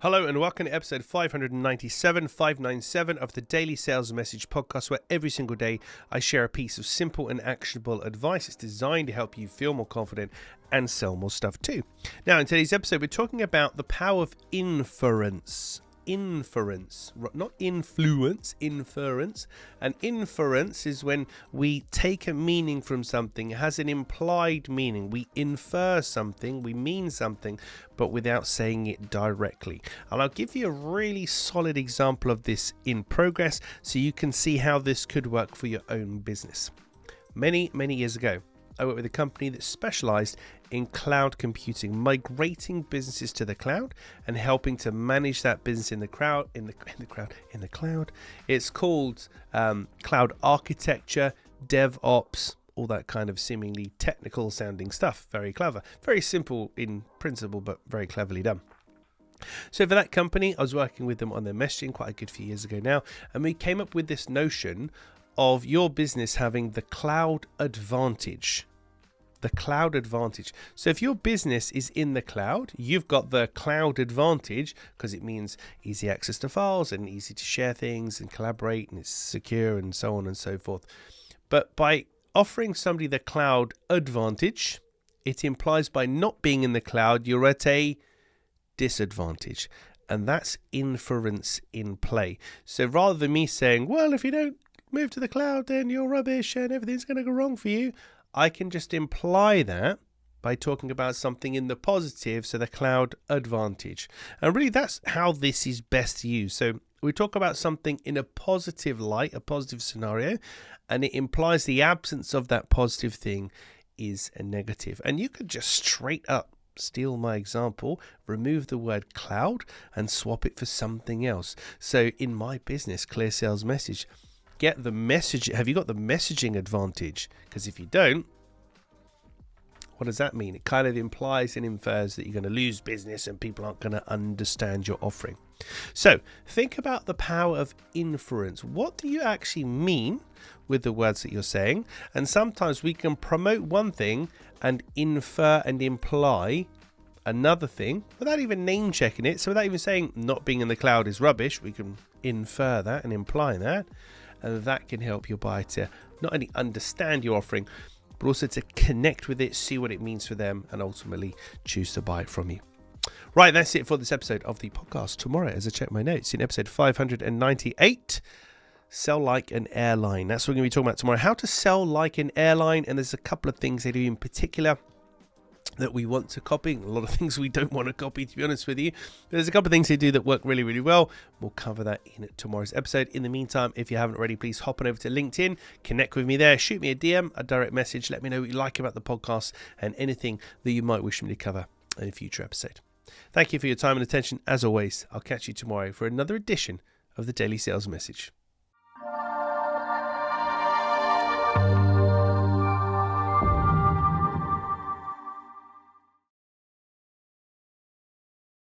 Hello and welcome to episode 597 of the Daily Sales Message podcast, where every single day I share a piece of simple and actionable advice. It's designed to help you feel more confident and sell more stuff too. Now, in today's episode, we're talking about the power of inference. Inference, not influence, inference. And inference is when we take a meaning from something. It has an implied meaning. We infer something, we mean something, but without saying it directly. And I'll give you a really solid example of this in progress so you can see how this could work for your own business. Many years ago, I worked with a company that specialized in cloud computing, migrating businesses to the cloud and helping to manage that business in the cloud. It's called cloud architecture, DevOps, all that kind of seemingly technical sounding stuff. Very clever, very simple in principle, but very cleverly done. So for that company, I was working with them on their messaging quite a good few years ago now, and we came up with this notion of your business having the cloud advantage. The cloud advantage. So if your business is in the cloud, you've got the cloud advantage because it means easy access to files and easy to share things and collaborate, and it's secure and so on and so forth. But by offering somebody the cloud advantage, it implies by not being in the cloud, you're at a disadvantage. And that's inference in play. So rather than me saying, well, if you don't move to the cloud, then you're rubbish and everything's going to go wrong for you, I can just imply that by talking about something in the positive, so the cloud advantage. And really that's how this is best used. So we talk about something in a positive light, a positive scenario, and it implies the absence of that positive thing is a negative. And you could just straight up steal my example, remove the word cloud and swap it for something else. So in my business, Clear Sales Message, get the message. Have you got the messaging advantage? Because if you don't, what does that mean? It kind of implies and infers that you're going to lose business and people aren't going to understand your offering. So think about the power of inference. What do you actually mean with the words that you're saying? And sometimes we can promote one thing and infer and imply another thing without even name checking it. So without even saying not being in the cloud is rubbish, we can infer that and imply that. And that can help your buyer to not only understand your offering, but also to connect with it, see what it means for them, and ultimately choose to buy it from you. Right, that's it for this episode of the podcast. Tomorrow, as I check my notes, in episode 598, sell like an airline. That's what we're going to be talking about tomorrow. How to sell like an airline, and there's a couple of things they do in particular that we want to copy. A lot of things we don't want to copy, to be honest with you. There's a couple of things they do that work really well. We'll cover that in tomorrow's episode. In the meantime, if you haven't already, please hop on over to LinkedIn, connect with me there, shoot me a DM, a direct message. Let me know what you like about the podcast and anything that you might wish me to cover in a future episode. Thank you for your time and attention. As always, I'll catch you tomorrow for another edition of the Daily Sales Message.